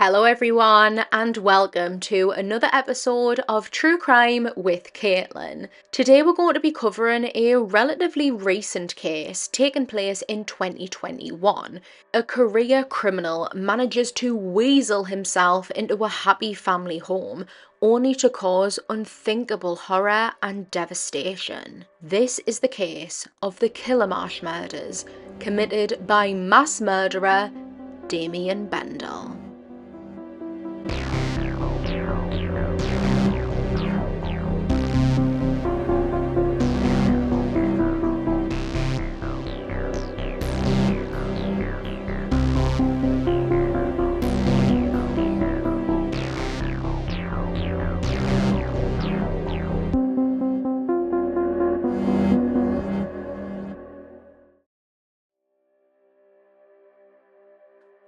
Hello everyone and welcome to another episode of True Crime with Caitlyn. Today we're going to be covering a relatively recent case taking place in 2021. A career criminal manages to weasel himself into a happy family home only to cause unthinkable horror and devastation. This is the case of the Killamarsh murders committed by mass murderer Damien Bendall.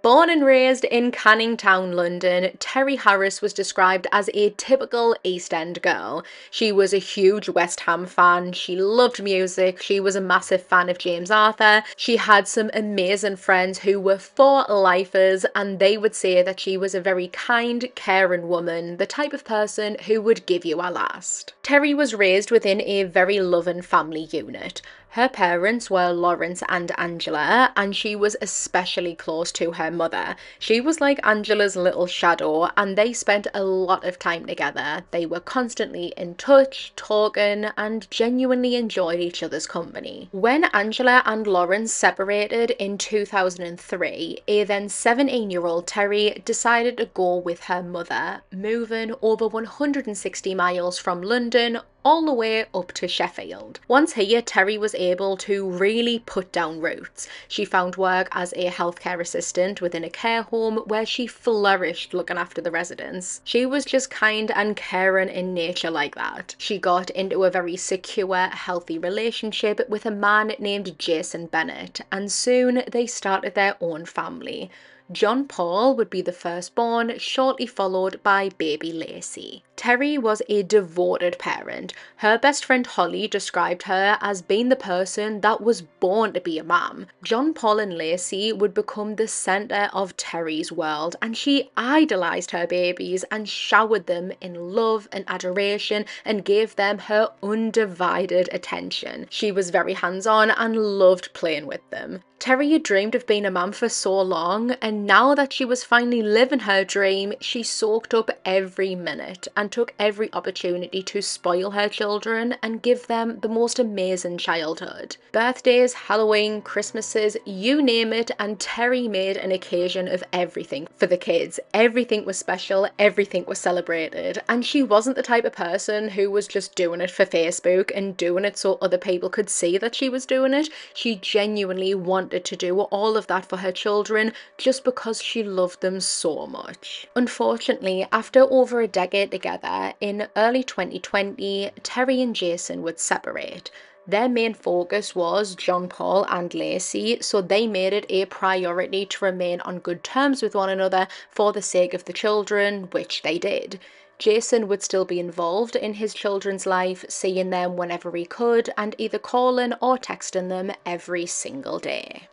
Born and raised in Canning Town, London, Terri Harris was described as a typical East End girl. She was a huge West Ham fan, she loved music, she was a massive fan of James Arthur, she had some amazing friends who were for lifers, and they would say that she was a very kind, caring woman, the type of person who would give you a last. Terri was raised within a very loving family unit. Her parents were Lawrence and Angela, and she was especially close to her mother. She was like Angela's little shadow, and they spent a lot of time together. They were constantly in touch, talking, and genuinely enjoyed each other's company. When Angela and Lawrence separated in 2003, a then 17-year-old Terri decided to go with her mother, moving over 160 miles from London all the way up to Sheffield. Once here, Terri was able to really put down roots. She found work as a healthcare assistant within a care home where she flourished looking after the residents. She was just kind and caring in nature like that. She got into a very secure, healthy relationship with a man named Jason Bennett, and soon they started their own family. John Paul would be the firstborn, shortly followed by baby Lacey. Terri was a devoted parent. Her best friend Holly described her as being the person that was born to be a mum. John Paul and Lacey would become the centre of Terri's world, and she idolised her babies and showered them in love and adoration and gave them her undivided attention. She was very hands-on and loved playing with them. Terri had dreamed of being a mum for so long, and now that she was finally living her dream, she soaked up every minute and took every opportunity to spoil her children and give them the most amazing childhood. Birthdays, Halloween, Christmases, you name it, and Terri made an occasion of everything for the kids. Everything was special, everything was celebrated, and she wasn't the type of person who was just doing it for Facebook and doing it so other people could see that she was doing it. She genuinely wanted to do all of that for her children just because she loved them so much. Unfortunately, after over a decade together, in early 2020, Terri and Jason would separate. Their main focus was John Paul and Lacey, so they made it a priority to remain on good terms with one another for the sake of the children, which they did. Jason would still be involved in his children's life, seeing them whenever he could and either calling or texting them every single day.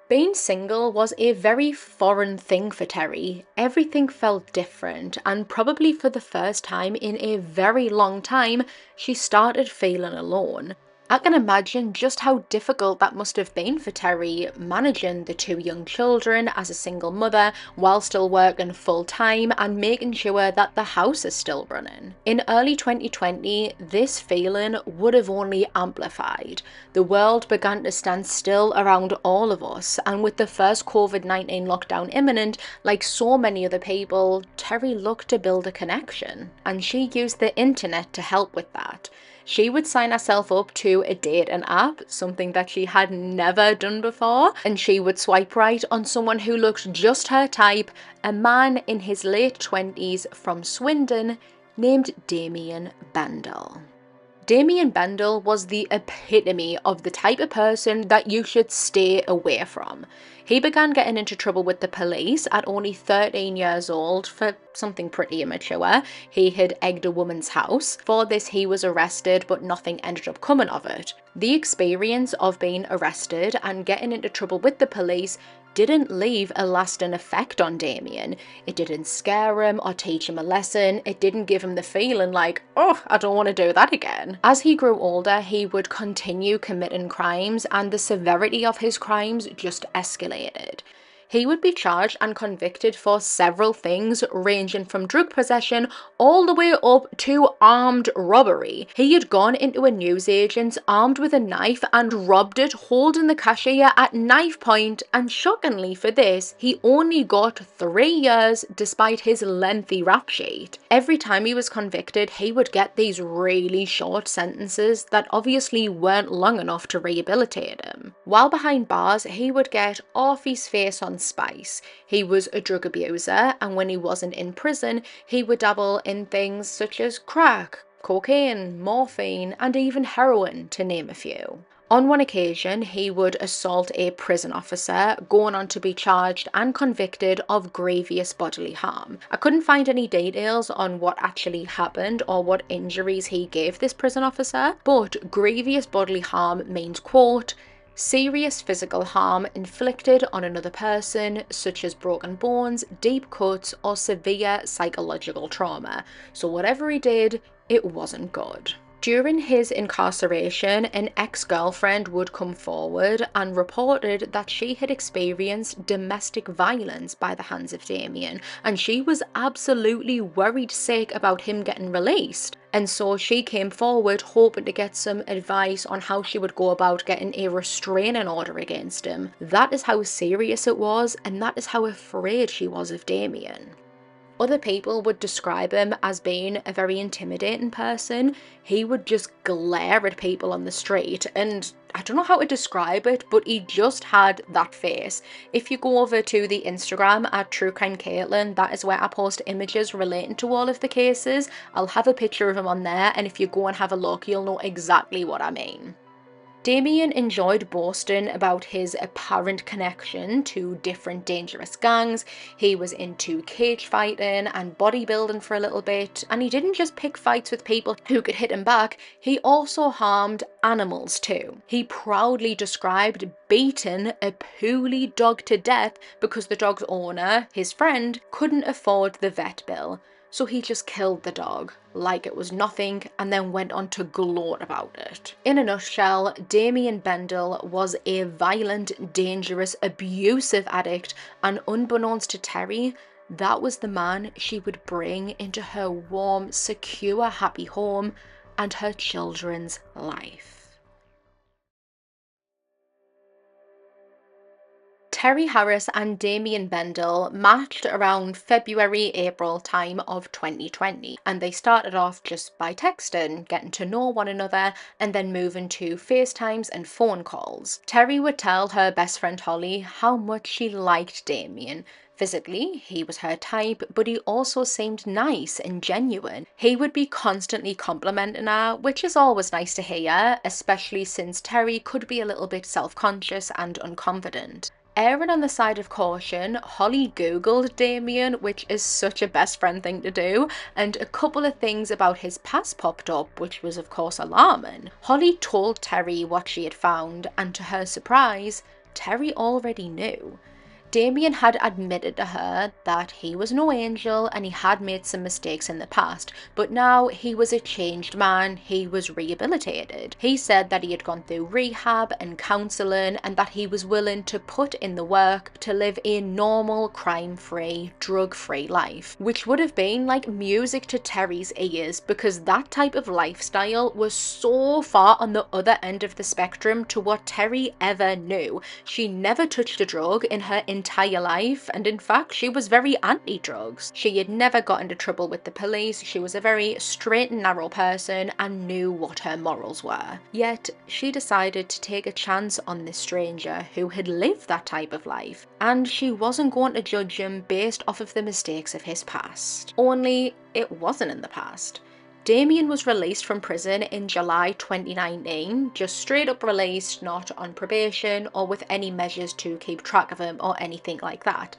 Being single was a very foreign thing for Terri. Everything felt different, and probably for the first time in a very long time, she started feeling alone. I can imagine just how difficult that must have been for Terri, managing the two young children as a single mother while still working full time and making sure that the house is still running. In early 2020, this feeling would have only amplified. The world began to stand still around all of us, and with the first COVID-19 lockdown imminent, like so many other people, Terri looked to build a connection, and she used the internet to help with that. She would sign herself up to a dating app, something that she had never done before, and she would swipe right on someone who looked just her type, a man in his late 20s from Swindon named Damien Bendall. Damien Bendall was the epitome of the type of person that you should stay away from. He began getting into trouble with the police at only 13 years old for something pretty immature. He had egged a woman's house. For this, he was arrested, but nothing ended up coming of it. The experience of being arrested and getting into trouble with the police didn't leave a lasting effect on Damien. It didn't scare him or teach him a lesson. It didn't give him the feeling like, oh, I don't want to do that again. As he grew older, he would continue committing crimes, and the severity of his crimes just escalated. He would be charged and convicted for several things, ranging from drug possession all the way up to armed robbery. He had gone into a newsagent's armed with a knife and robbed it, holding the cashier at knife point, and shockingly for this, he only got 3 years despite his lengthy rap sheet. Every time he was convicted, he would get these really short sentences that obviously weren't long enough to rehabilitate him. While behind bars, he would get off his face on spice. He was a drug abuser, and when he wasn't in prison, he would dabble in things such as crack, cocaine, morphine, and even heroin, to name a few. On one occasion, he would assault a prison officer, going on to be charged and convicted of grievous bodily harm. I couldn't find any details on what actually happened or what injuries he gave this prison officer, but grievous bodily harm means, quote, serious physical harm inflicted on another person, such as broken bones, deep cuts, or severe psychological trauma. So whatever he did, it wasn't good. During his incarceration, an ex-girlfriend would come forward and reported that she had experienced domestic violence by the hands of Damien, and she was absolutely worried sick about him getting released. And so she came forward hoping to get some advice on how she would go about getting a restraining order against him. That is how serious it was, and that is how afraid she was of Damien. Other people would describe him as being a very intimidating person. He would just glare at people on the street, and I don't know how to describe it, but he just had that face. If you go over to the Instagram at TrueCrimeCaitlyn, that is where I post images relating to all of the cases. I'll have a picture of him on there, and if you go and have a look, you'll know exactly what I mean. Damien enjoyed boasting about his apparent connection to different dangerous gangs. He was into cage fighting and bodybuilding for a little bit, and he didn't just pick fights with people who could hit him back, he also harmed animals too. He proudly described beating a poorly dog to death because the dog's owner, his friend, couldn't afford the vet bill. So he just killed the dog like it was nothing and then went on to gloat about it. In a nutshell, Damien Bendall was a violent, dangerous, abusive addict, and unbeknownst to Terri, that was the man she would bring into her warm, secure, happy home and her children's life. Terri Harris and Damien Bendall matched around February-April time of 2020, and they started off just by texting, getting to know one another, and then moving to FaceTimes and phone calls. Terri would tell her best friend Holly how much she liked Damien. Physically, he was her type, but he also seemed nice and genuine. He would be constantly complimenting her, which is always nice to hear, especially since Terri could be a little bit self-conscious and unconfident. Erring on the side of caution, Holly googled Damien, which is such a best friend thing to do, and a couple of things about his past popped up, which was of course alarming. Holly told Terri what she had found, and to her surprise, Terri already knew. Damien had admitted to her that he was no angel and he had made some mistakes in the past, but now he was a changed man, he was rehabilitated. He said that he had gone through rehab and counselling and that he was willing to put in the work to live a normal, crime-free, drug-free life, which would have been like music to Terri's ears because that type of lifestyle was so far on the other end of the spectrum to what Terri ever knew. She never touched a drug in her entire life, and in fact she was very anti-drugs. She had never got into trouble with the police, she was a very straight and narrow person and knew what her morals were. Yet she decided to take a chance on this stranger who had lived that type of life, and she wasn't going to judge him based off of the mistakes of his past. Only it wasn't in the past. Damien was released from prison in July 2019, just straight up released, not on probation or with any measures to keep track of him or anything like that.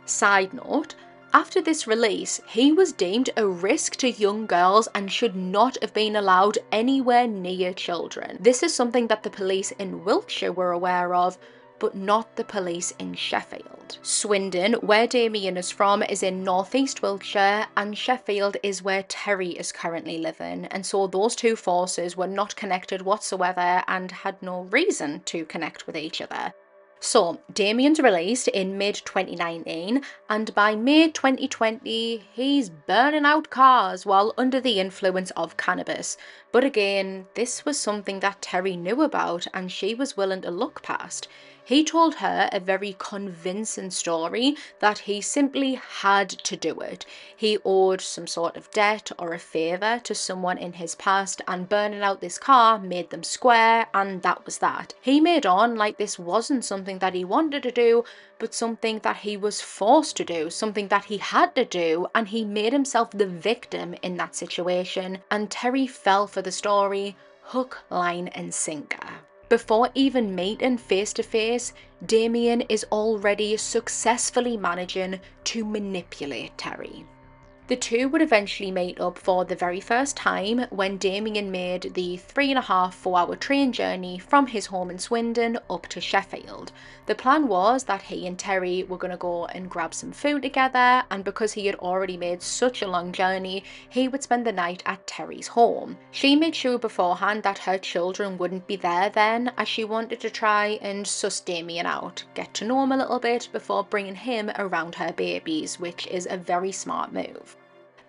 Side note, after this release, he was deemed a risk to young girls and should not have been allowed anywhere near children. This is something that the police in Wiltshire were aware of, but not the police in Sheffield. Swindon, where Damien is from, is in northeast Wiltshire, and Sheffield is where Terri is currently living, and so those two forces were not connected whatsoever and had no reason to connect with each other. So, Damien's released in mid-2019, and by May 2020, he's burning out cars while under the influence of cannabis. But again, this was something that Terri knew about and she was willing to look past. He told her a very convincing story that he simply had to do it. He owed some sort of debt or a favour to someone in his past, and burning out this car made them square, and that was that. He made on like this wasn't something that he wanted to do, but something that he was forced to do, something that he had to do, and he made himself the victim in that situation. And Terri fell for the story, hook, line and sinker. Before even meeting face to face, Damien is already successfully managing to manipulate Terri. The two would eventually meet up for the very first time when Damien made the 3.5–4 hour train journey from his home in Swindon up to Sheffield. The plan was that he and Terri were going to go and grab some food together, and because he had already made such a long journey, he would spend the night at Terri's home. She made sure beforehand that her children wouldn't be there then, as she wanted to try and suss Damien out, get to know him a little bit before bringing him around her babies, which is a very smart move.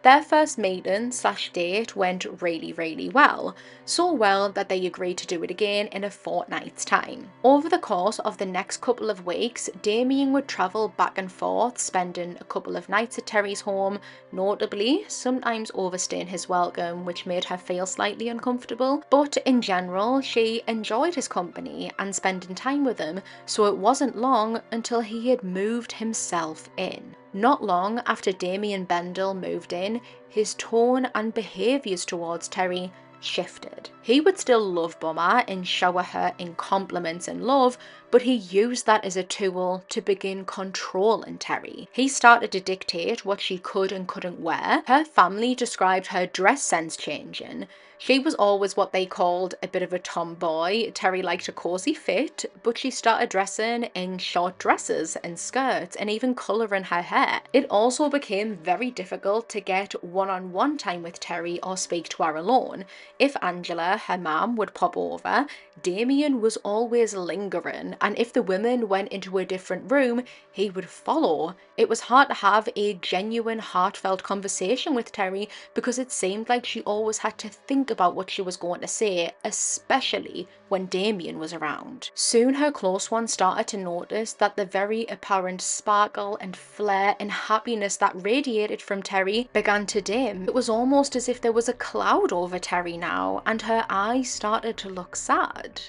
Their first meeting/date went really well, so well that they agreed to do it again in a fortnight's time. Over the course of the next couple of weeks, Damien would travel back and forth, spending a couple of nights at Terri's home, notably sometimes overstaying his welcome, which made her feel slightly uncomfortable, but in general she enjoyed his company and spending time with him, so it wasn't long until he had moved himself in. Not long after Damien Bendall moved in, his tone and behaviours towards Terri shifted. He would still love Bummer and shower her in compliments and love, but he used that as a tool to begin controlling Terri. He started to dictate what she could and couldn't wear. Her family described her dress sense changing. She was always what they called a bit of a tomboy. Terri liked a cosy fit, but she started dressing in short dresses and skirts and even colouring her hair. It also became very difficult to get one-on-one time with Terri or speak to her alone. If Angela, her mum, would pop over, Damien was always lingering, and if the women went into a different room, he would follow. It was hard to have a genuine, heartfelt conversation with Terri because it seemed like she always had to think about what she was going to say, especially when Damien was around. Soon her close ones started to notice that the very apparent sparkle and flair and happiness that radiated from Terri began to dim. It was almost as if there was a cloud over Terri now, and her eyes started to look sad.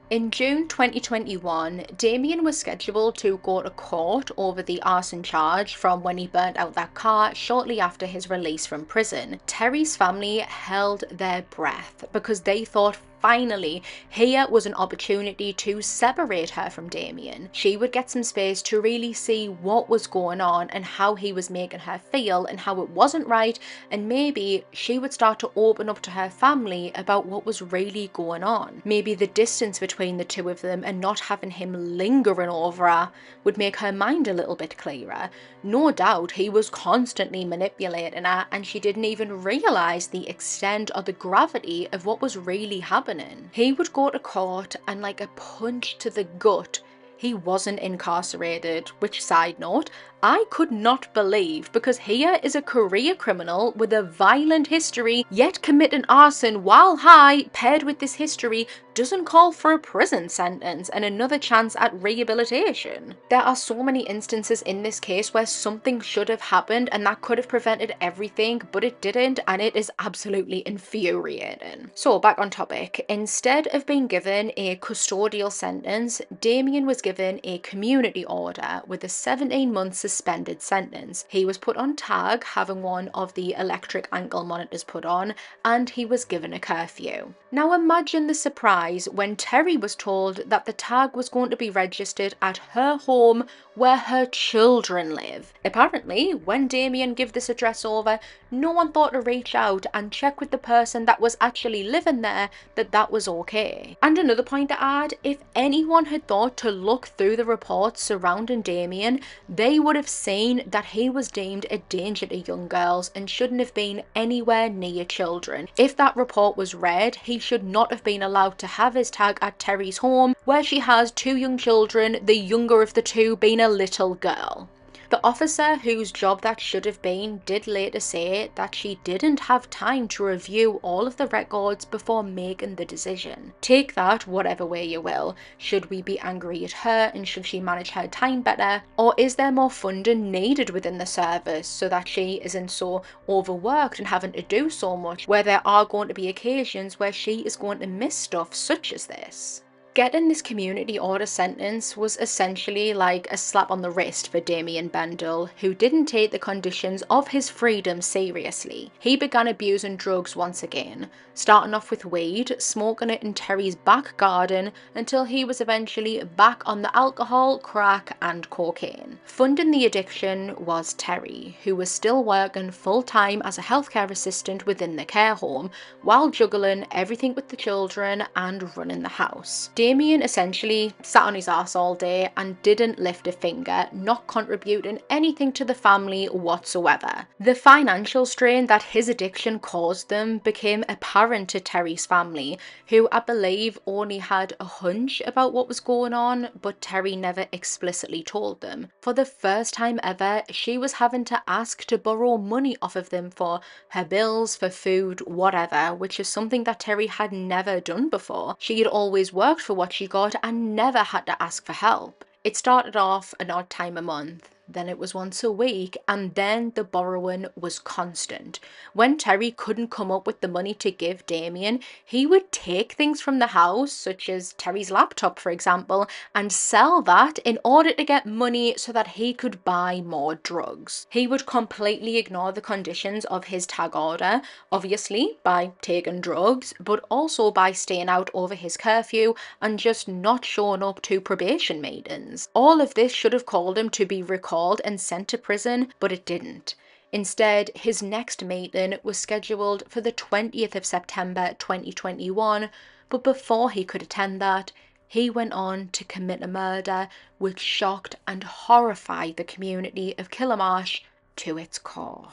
In June 2021, Damien was scheduled to go to court over the arson charge from when he burnt out that car shortly after his release from prison. Terri's family held their breath because they thought finally here was an opportunity to separate her from Damien. She would get some space to really see what was going on and how he was making her feel and how it wasn't right, and maybe she would start to open up to her family about what was really going on. Maybe the distance between the two of them and not having him lingering over her would make her mind a little bit clearer. No doubt he was constantly manipulating her, and she didn't even realise the extent or the gravity of what was really happening. He would go to court and like a punch to the gut, he wasn't incarcerated, which, side note, I could not believe, because here is a career criminal with a violent history, yet committing arson while high, paired with this history, doesn't call for a prison sentence and another chance at rehabilitation. There are so many instances in this case where something should have happened and that could have prevented everything, but it didn't, and it is absolutely infuriating. So back on topic, instead of being given a custodial sentence, Damien was given a community order with a 17-month suspended sentence. He was put on tag, having one of the electric ankle monitors put on, and he was given a curfew. Now imagine the surprise surprise when Terri was told that the tag was going to be registered at her home where her children live. Apparently, when Damien gave this address over, no one thought to reach out and check with the person that was actually living there that that was okay. And another point to add, if anyone had thought to look through the reports surrounding Damien, they would have seen that he was deemed a danger to young girls and shouldn't have been anywhere near children. If that report was read, he should not have been allowed to have his tag at Terri's home, where she has 2 young children, the younger of the 2 being a little girl. The officer whose job that should have been did later say that she didn't have time to review all of the records before making the decision. Take that whatever way you will. Should we be angry at her and should she manage her time better? Or is there more funding needed within the service so that she isn't so overworked and having to do so much, where there are going to be occasions where she is going to miss stuff such as this? Getting this community order sentence was essentially like a slap on the wrist for Damien Bendall, who didn't take the conditions of his freedom seriously. He began abusing drugs once again, starting off with weed, smoking it in Terri's back garden until he was eventually back on the alcohol, crack and cocaine. Funding the addiction was Terri, who was still working full-time as a healthcare assistant within the care home, while juggling everything with the children and running the house. Damien essentially sat on his ass all day and didn't lift a finger, not contributing anything to the family whatsoever. The financial strain that his addiction caused them became apparent to Terri's family, who I believe only had a hunch about what was going on, but Terri never explicitly told them. For the first time ever, she was having to ask to borrow money off of them for her bills, for food, whatever, which is something that Terri had never done before. She had always worked for what she got and never had to ask for help. It started off an odd time a month, then it was once a week, and then the borrowing was constant. When Terri couldn't come up with the money to give Damien, he would take things from the house, such as Terri's laptop for example, and sell that in order to get money so that he could buy more drugs. He would completely ignore the conditions of his tag order, obviously by taking drugs, but also by staying out over his curfew and just not showing up to probation meetings. All of this should have called him to be recalled and sent to prison, but it didn't. Instead, his next meeting was scheduled for the 20th of September 2021, but before he could attend that, he went on to commit a murder which shocked and horrified the community of Killamarsh to its core.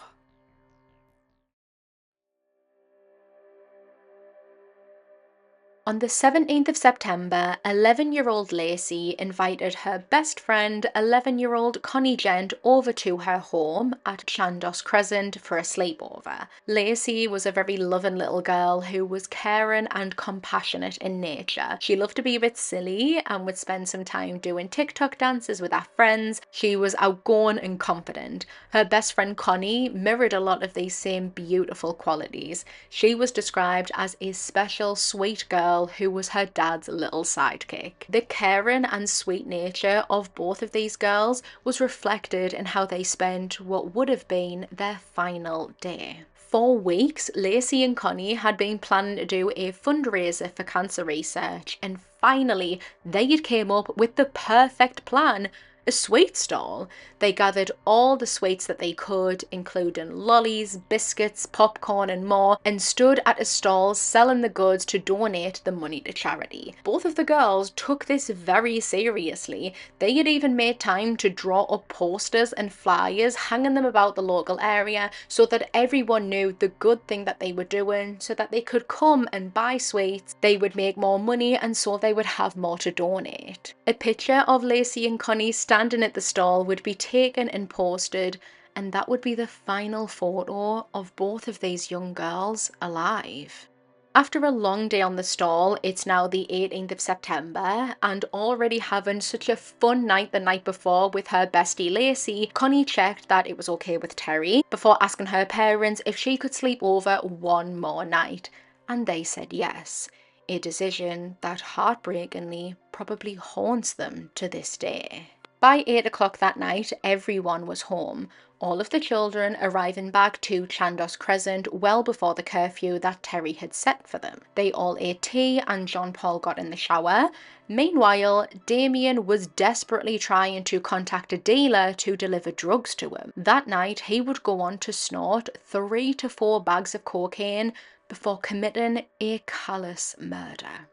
On the 17th of September, 11-year-old Lacey invited her best friend, 11-year-old Connie Gent, over to her home at Chandos Crescent for a sleepover. Lacey was a very loving little girl who was caring and compassionate in nature. She loved to be a bit silly and would spend some time doing TikTok dances with her friends. She was outgoing and confident. Her best friend Connie mirrored a lot of these same beautiful qualities. She was described as a special, sweet girl who was her dad's little sidekick. The caring and sweet nature of both of these girls was reflected in how they spent what would have been their final day. For weeks, Lacey and Connie had been planning to do a fundraiser for cancer research, and finally they had came up with the perfect plan: a sweet stall. They gathered all the sweets that they could, including lollies, biscuits, popcorn and more, and stood at a stall selling the goods to donate the money to charity. Both of the girls took this very seriously. They had even made time to draw up posters and flyers, hanging them about the local area so that everyone knew the good thing that they were doing, so that they could come and buy sweets, they would make more money, and so they would have more to donate. A picture of Lacey and Connie standing at the stall would be taken and posted, and that would be the final photo of both of these young girls alive. After a long day on the stall, it's now the 18th of September, and already having such a fun night the night before with her bestie Lacey, Connie checked that it was okay with Terri before asking her parents if she could sleep over one more night, and they said yes. A decision that heartbreakingly probably haunts them to this day. By 8 o'clock that night, everyone was home. All of the children arriving back to Chandos Crescent well before the curfew that Terri had set for them. They all ate tea and John Paul got in the shower. Meanwhile, Damien was desperately trying to contact a dealer to deliver drugs to him. That night, he would go on to snort 3 to 4 bags of cocaine before committing a callous murder.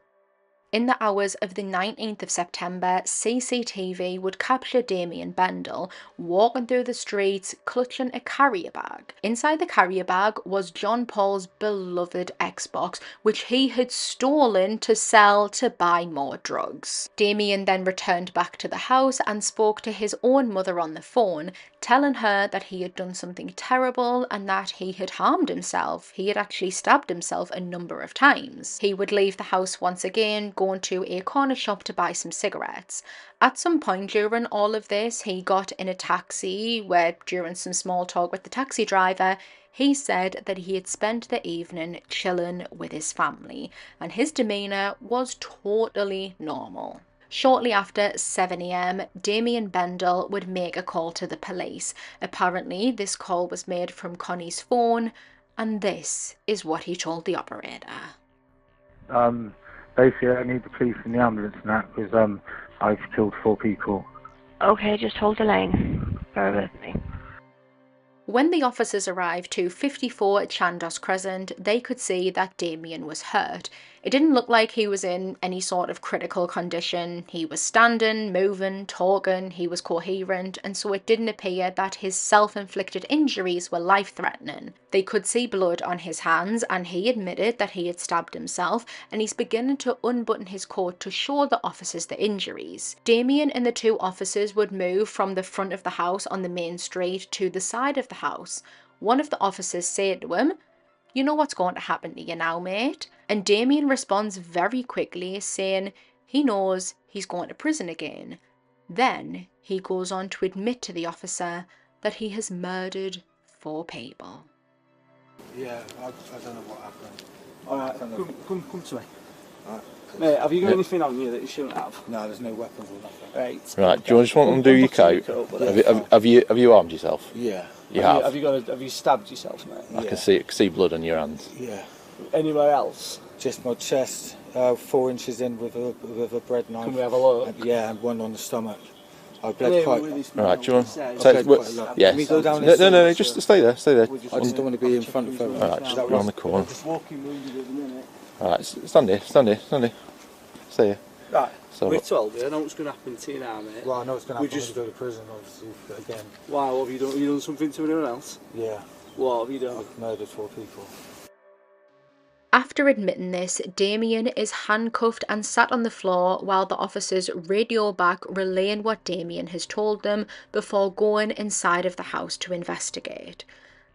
In the hours of the 19th of September, CCTV would capture Damien Bendall walking through the streets clutching a carrier bag. Inside the carrier bag was John Paul's beloved Xbox, which he had stolen to sell to buy more drugs. Damien then returned back to the house and spoke to his own mother on the phone, telling her that he had done something terrible and that he had harmed himself. He had actually stabbed himself a number of times. He would leave the house once again, going to a corner shop to buy some cigarettes. At some point during all of this, he got in a taxi where, during some small talk with the taxi driver, he said that he had spent the evening chilling with his family and his demeanour was totally normal. Shortly after 7 a.m, Damien Bendall would make a call to the police. Apparently, this call was made from Connie's phone, and this is what he told the operator. Basically, I need the police and the ambulance and that because I've killed 4 people. Okay, just hold the line. Bear with me. When the officers arrived to 54 Chandos Crescent, they could see that Damien was hurt. It didn't look like he was in any sort of critical condition. He was standing, moving, talking, he was coherent, and so it didn't appear that his self-inflicted injuries were life-threatening. They could see blood on his hands, and he admitted that he had stabbed himself, and he's beginning to unbutton his coat to show the officers the injuries. Damien and the 2 officers would move from the front of the house on the main street to the side of the house. One of the officers said to him, "You know what's going to happen to you now, mate?" And Damien responds very quickly, saying he knows he's going to prison again. Then he goes on to admit to the officer that he has murdered 4 people. Yeah, I don't know what happened. Alright, come to me. Right. Mate, have you got anything on you that you shouldn't have? No, there's no weapons or nothing. Right. Right, do you just want to undo your coat? Have you armed yourself? Yeah. You have? Have you stabbed yourself, mate? I can see blood on your hands. Yeah. Anywhere else? Just my chest, 4 inches in with a bread knife. Can we have a look? Yeah, and 1 on the stomach. I bled quite. Alright, do you want to yes. Can we go down No, just stay there. I just don't want to be in front of everyone. Alright, just round the corner. Just walking wounded at the minute. Alright, stand here. Stay here. Right, So, we told you, I know what's going to happen to you now, mate. Well, I know it's going to happen We just- when we go to prison, obviously, but again, Wow, what have you done? Have you done something to anyone else? yeah, What have you done? I've murdered 4 people. After admitting this, Damien is handcuffed and sat on the floor while the officers radio back relaying what Damien has told them before going inside of the house to investigate.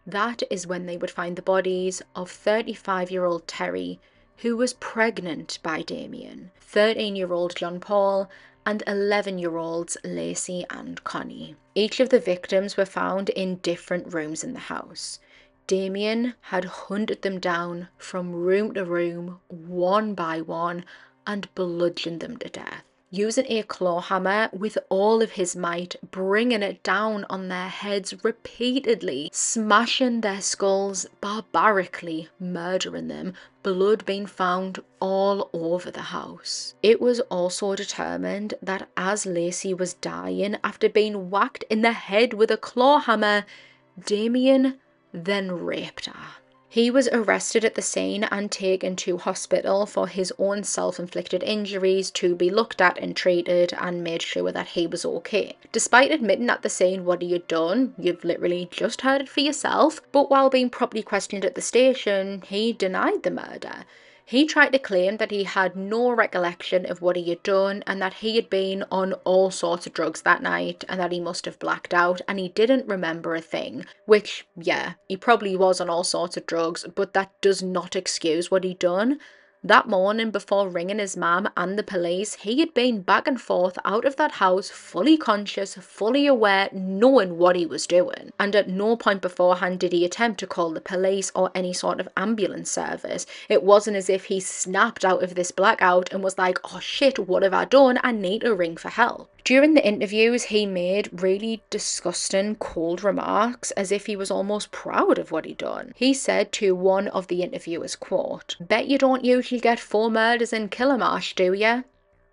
That is when they would find the bodies of 35-year-old Terri, who was pregnant by Damien, 13-year-old John Paul, and 11-year-olds Lacey and Connie. Each of the victims were found in different rooms in the house. Damien had hunted them down from room to room, one by one, and bludgeoned them to death. Using a claw hammer with all of his might, bringing it down on their heads repeatedly, smashing their skulls, barbarically murdering them, blood being found all over the house. It was also determined that as Lacey was dying after being whacked in the head with a claw hammer, Damien then raped her. He was arrested at the scene and taken to hospital for his own self-inflicted injuries to be looked at and treated and made sure that he was okay. Despite admitting at the scene what he had done, you've literally just heard it for yourself, but while being properly questioned at the station, he denied the murder. He tried to claim that he had no recollection of what he had done and that he had been on all sorts of drugs that night and that he must have blacked out and he didn't remember a thing. Which, yeah, he probably was on all sorts of drugs, but that does not excuse what he'd done. That morning, before ringing his mum and the police, he had been back and forth out of that house, fully conscious, fully aware, knowing what he was doing. And at no point beforehand did he attempt to call the police or any sort of ambulance service. It wasn't as if he snapped out of this blackout and was like, oh shit, what have I done? I need to ring for help. During the interviews, he made really disgusting, cold remarks as if he was almost proud of what he'd done. He said to one of the interviewers, quote, "Bet you don't usually get 4 murders in Killamarsh, do ya?"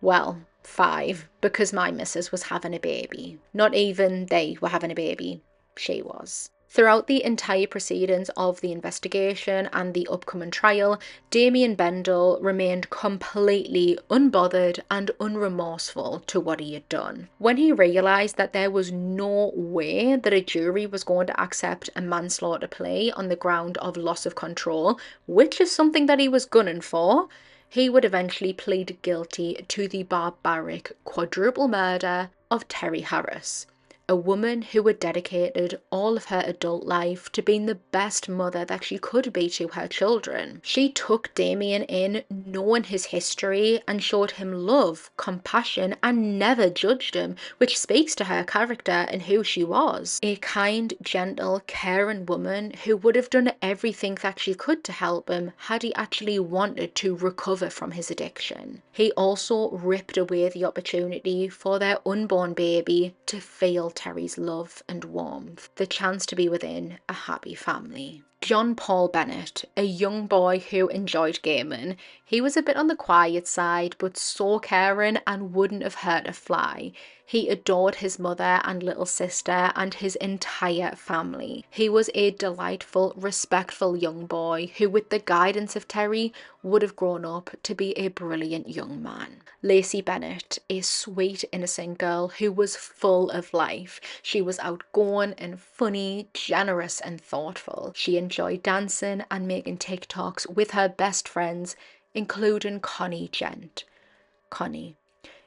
Well, 5, because my missus was having a baby. Not even they were having a baby, she was. Throughout the entire proceedings of the investigation and the upcoming trial, Damien Bendall remained completely unbothered and unremorseful to what he had done. When he realised that there was no way that a jury was going to accept a manslaughter plea on the ground of loss of control, which is something that he was gunning for, he would eventually plead guilty to the barbaric quadruple murder of Terri Harris, a woman who had dedicated all of her adult life to being the best mother that she could be to her children. She took Damien in knowing his history and showed him love, compassion, and never judged him, which speaks to her character and who she was. A kind, gentle, caring woman who would have done everything that she could to help him had he actually wanted to recover from his addiction. He also ripped away the opportunity for their unborn baby to feel Terri's love and warmth, the chance to be within a happy family. John Paul Bennett, a young boy who enjoyed gaming, he was a bit on the quiet side but so caring and wouldn't have hurt a fly. He adored his mother and little sister and his entire family. He was a delightful, respectful young boy who, with the guidance of Terri, would have grown up to be a brilliant young man. Lacey Bennett, a sweet, innocent girl who was full of life. She was outgoing and funny, generous and thoughtful. She enjoyed dancing and making TikToks with her best friends, including Connie Gent. Connie,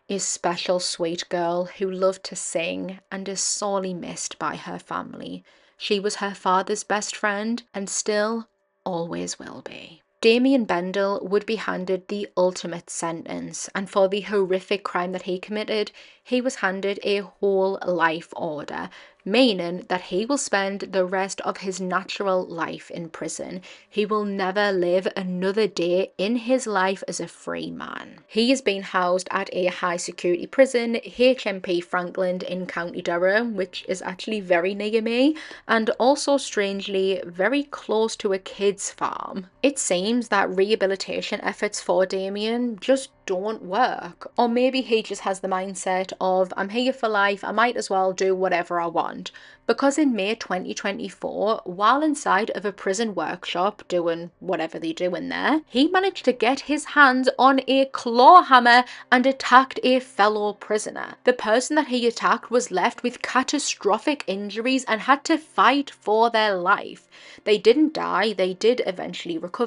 a special sweet girl who loved to sing and is sorely missed by her family. She was her father's best friend and still always will be. Damien Bendall would be handed the ultimate sentence, and for the horrific crime that he committed, he was handed a whole life order, meaning that he will spend the rest of his natural life in prison. He will never live another day in his life as a free man. He is being housed at a high security prison, HMP Frankland in County Durham, which is actually very near me, and also strangely very close to a kids' farm. It seems that rehabilitation efforts for Damien just don't work, or maybe he just has the mindset of, I'm here for life, I might as well do whatever I want. Because in May 2024, while inside of a prison workshop doing whatever they do in there, he managed to get his hands on a claw hammer and attacked a fellow prisoner. The person that he attacked was left with catastrophic injuries and had to fight for their life. They didn't die, they did eventually recover,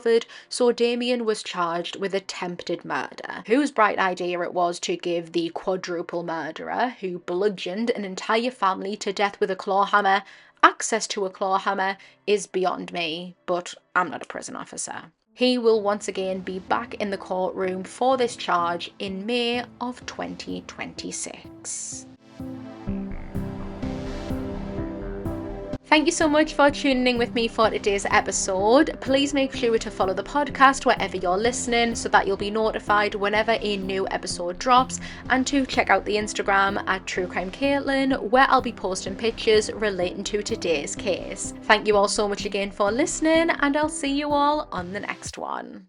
so Damien was charged with attempted murder. Whose bright idea it was to give the quadruple murderer, who bludgeoned an entire family to death with a claw hammer, access to a claw hammer is beyond me, but I'm not a prison officer. He will once again be back in the courtroom for this charge in May of 2026. Thank you so much for tuning in with me for today's episode. Please make sure to follow the podcast wherever you're listening so that you'll be notified whenever a new episode drops, and to check out the Instagram at TrueCrimeCaitlyn, where I'll be posting pictures relating to today's case. Thank you all so much again for listening, and I'll see you all on the next one.